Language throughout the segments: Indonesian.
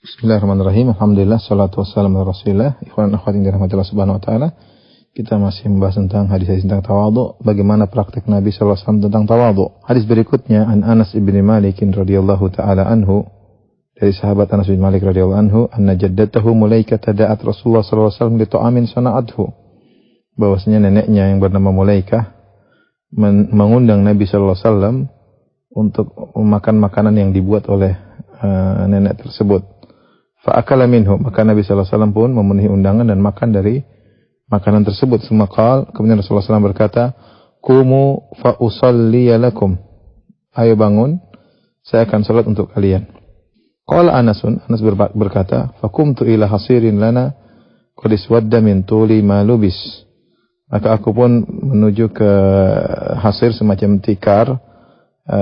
Bismillahirrahmanirrahim. Alhamdulillah, salatu wassalamu ala Rasulillah. Ikhwan dan akhwat yang dirahmati Allah Subhanahu wa taala. Kita masih membahas tentang hadis-hadis tentang tawadhu, bagaimana praktik Nabi sallallahu alaihi wasallam tentang tawadhu. Hadis berikutnya an Anas bin Malik radhiyallahu taala anhu, dari sahabat Anas bin Malik radhiyallahu anhu, anna jaddatahu Mulaikah da'at Rasulullah sallallahu alaihi wasallam li ta'amin sana'athu. Bahwasanya neneknya yang bernama Mulaikah mengundang Nabi sallallahu alaihi wasallam untuk makan makanan yang dibuat oleh nenek tersebut. Fa'akala minhu, maka Nabi sallallahu alaihi wasallam pun memenuhi undangan dan makan dari makanan tersebut. Semakal, kemudian Rasulullah SAW berkata, "Qumu fa usalliya lakum." Ayo bangun, saya akan salat untuk kalian. Qala Anas berkata, "Faqumtu ila hasirin lana qad iswadda min tuli ma lubis." Maka aku pun menuju ke hasir, semacam tikar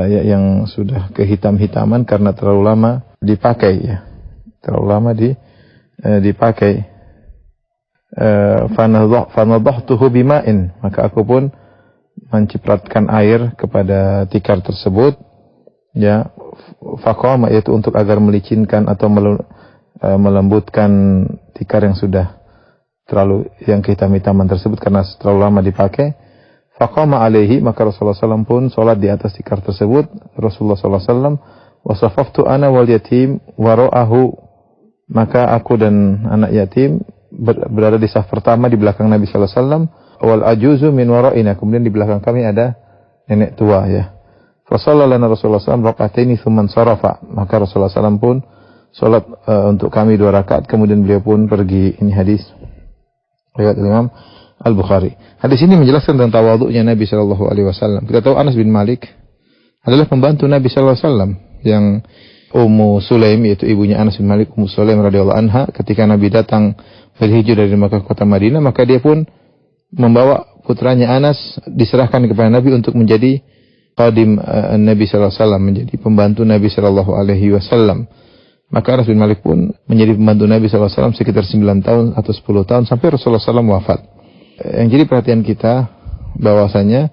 yang sudah kehitam-hitaman karena terlalu lama dipakai ya. Terlalu lama dipakai. Fanadhahtuhu bima'in, maka aku pun mencipratkan air kepada tikar tersebut ya. Faqama, yaitu untuk agar melicinkan atau melembutkan tikar yang sudah yang kehitam-hitaman tersebut karena terlalu lama dipakai. Faqama alaihi, maka Rasulullah SAW pun salat di atas tikar tersebut. Rasulullah SAW wasafaftu ana wal yatim wara'ahu, maka aku dan anak yatim berada di saf pertama di belakang Nabi sallallahu alaihi wasallam. Wal ajuzu min wara'ina, kemudian di belakang kami ada nenek tua ya. Fa shallallana Rasulullah sallallahu alaihi wasallam raka'ataini tsumma sarafa, maka Rasulullah sallallahu pun salat untuk kami 2 rakaat, kemudian beliau pun pergi. Ini hadis riwayat Imam Al-Bukhari. Hadis ini menjelaskan tentang tawadhu'nya Nabi sallallahu alaihi wasallam. Kita tahu Anas bin Malik adalah pembantu Nabi sallallahu alaihi wasallam yang Ummu Sulaim, yaitu ibunya Anas bin Malik, Ummu Sulaim radhiyallahu anha, ketika Nabi datang berhijrah dari Makkah ke kota Madinah, maka dia pun membawa putranya Anas, diserahkan kepada Nabi untuk menjadi qadim Nabi sallallahu alaihi wasallam, menjadi pembantu Nabi sallallahu alaihi wasallam. Maka Anas bin Malik pun menjadi pembantu Nabi sallallahu alaihi wasallam sekitar 9 tahun atau 10 tahun sampai Rasulullah SAW wafat. Yang jadi perhatian kita bahwasanya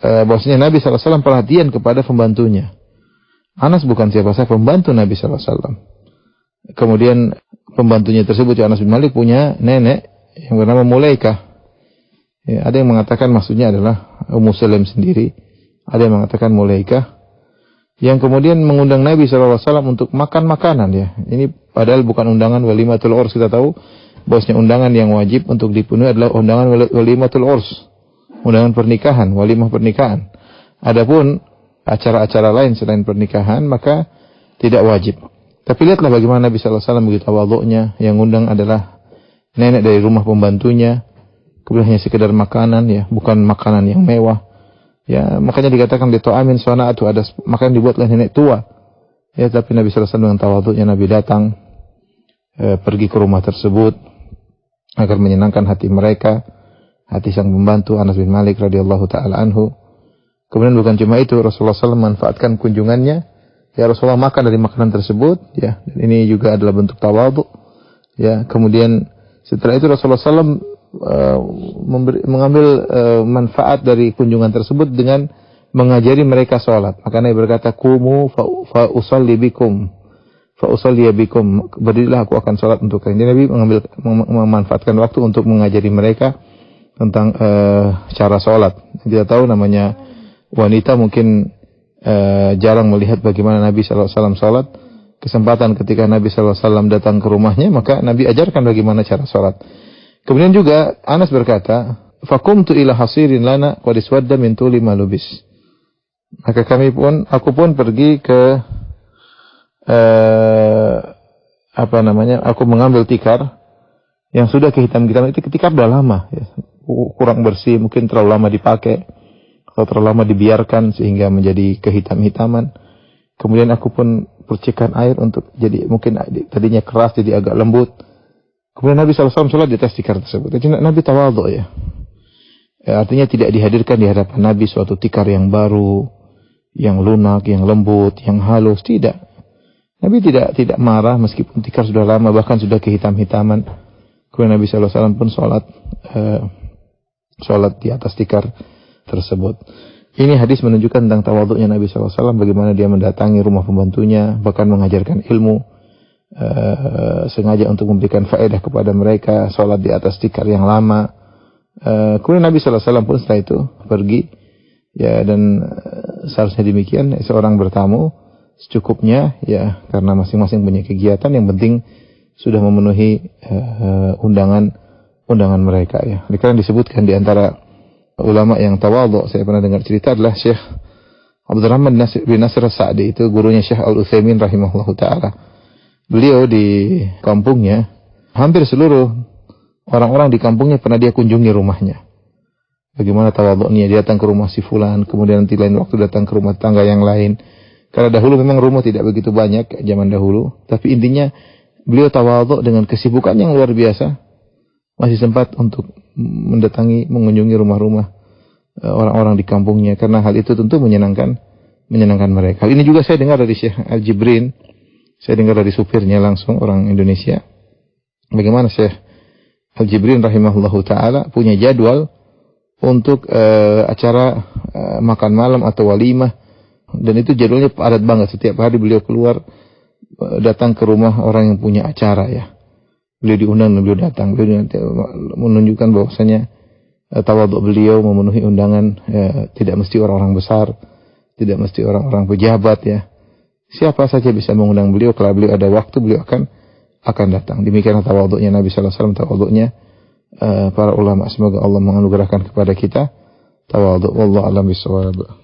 Nabi sallallahu alaihi wasallam perhatian kepada pembantunya. Anas bukan siapa saja, pembantu Nabi sallallahu alaihi wasallam. Kemudian pembantunya tersebut, Anas bin Malik, punya nenek yang bernama Mulaikah. Ya, ada yang mengatakan maksudnya adalah Ummu Sulaim sendiri, ada yang mengatakan Mulaikah, yang kemudian mengundang Nabi sallallahu alaihi wasallam untuk makan makanan ya. Ini padahal bukan undangan walimatul urs. Kita tahu bahwasanya undangan yang wajib untuk dipenuhi adalah undangan walimatul urs, undangan pernikahan, walimah pernikahan. Adapun acara-acara lain selain pernikahan maka tidak wajib. Tapi lihatlah bagaimana Nabi sallallahu alaihi wasallam begitu tawadhu'nya, yang undang adalah nenek dari rumah pembantunya. Kemudian hanya sekedar makanan ya, bukan makanan yang mewah. Ya, makanya dikatakan di ta'amin sana'atu, ada makanan dibuat oleh nenek tua. Ya, tapi Nabi sallallahu alaihi wasallam dengan tawadhu'nya Nabi datang pergi ke rumah tersebut agar menyenangkan hati mereka, hati sang pembantu Anas bin Malik radhiyallahu taala anhu. Kemudian bukan cuma itu, Rasulullah SAW memanfaatkan kunjungannya. Ya, Rasulullah makan dari makanan tersebut. Ya, dan ini juga adalah bentuk tawadhu. Ya, kemudian setelah itu Rasulullah SAW mengambil manfaat dari kunjungan tersebut dengan mengajari mereka sholat. Maka Nabi berkata, "Qumu fa usalli bikum, fa usalli bikum." Berdirilah, aku akan sholat untuk kalian. Jadi Nabi memanfaatkan waktu untuk mengajari mereka tentang cara sholat. Kita tahu namanya wanita mungkin jarang melihat bagaimana Nabi sallallahu alaihi wasallam salat. Kesempatan ketika Nabi sallallahu alaihi wasallam datang ke rumahnya, maka Nabi ajarkan bagaimana cara salat. Kemudian juga Anas berkata, "Faqumtu ila hasirin lana qad iswadda min tuli ma lubis." Maka aku pun pergi ke aku mengambil tikar yang sudah kehitam-hitaman. Itu tikar sudah lama ya, kurang bersih, mungkin terlalu lama dipakai atau terlalu lama dibiarkan sehingga menjadi kehitam-hitaman. Kemudian aku pun percikan air untuk jadi, mungkin tadinya keras jadi agak lembut. Kemudian Nabi SAW sholat di atas tikar tersebut. Jadi Nabi tawadhu ya. Artinya tidak dihadirkan di hadapan Nabi suatu tikar yang baru, yang lunak, yang lembut, yang halus. Tidak. Nabi tidak marah meskipun tikar sudah lama, bahkan sudah kehitam-hitaman. Kemudian Nabi SAW pun sholat di atas tikar tersebut. Ini hadis menunjukkan tentang tawadhu'nya Nabi SAW, bagaimana dia mendatangi rumah pembantunya, bahkan mengajarkan ilmu. sengaja untuk memberikan faedah kepada mereka, sholat di atas tikar yang lama. Kemudian Nabi SAW pun setelah itu pergi, ya, dan seharusnya demikian, seorang bertamu secukupnya, ya, karena masing-masing punya kegiatan, yang penting sudah memenuhi undangan mereka, ya. Karena disebutkan di antara ulama yang tawadhu, saya pernah dengar cerita, adalah Syekh Abdurrahman bin Nasir As-Sa'di, itu gurunya Syekh Al-Utsaimin rahimahullahu taala. Beliau di kampungnya, hampir seluruh orang-orang di kampungnya pernah dia kunjungi rumahnya. Bagaimana tawadhu'nya, dia datang ke rumah si fulan, kemudian nanti lain waktu datang ke rumah tangga yang lain. Karena dahulu memang rumah tidak begitu banyak zaman dahulu, tapi intinya beliau tawadhu dengan kesibukan yang luar biasa, masih sempat untuk mengunjungi rumah-rumah orang-orang di kampungnya, karena hal itu tentu menyenangkan mereka. Hal ini juga saya dengar dari Syekh Al-Jibrin, saya dengar dari supirnya langsung, orang Indonesia. Bagaimana Syekh Al-Jibrin rahimahullahu taala punya jadwal untuk acara makan malam atau walimah, dan itu jadwalnya padat banget. Setiap hari beliau keluar datang ke rumah orang yang punya acara, ya. Beliau diundang dan beliau datang. Beliau menunjukkan bahwasanya tawadhu beliau memenuhi undangan, tidak mesti orang-orang besar, tidak mesti orang-orang pejabat, ya. Siapa saja bisa mengundang beliau, kalau beliau ada waktu beliau akan datang. Demikianlah tawadhu'nya Nabi sallallahu alaihi wasallam, tawadhu'nya para ulama. Semoga Allah menganugerahkan kepada kita tawadhu. Wallahu a'lam bishawab.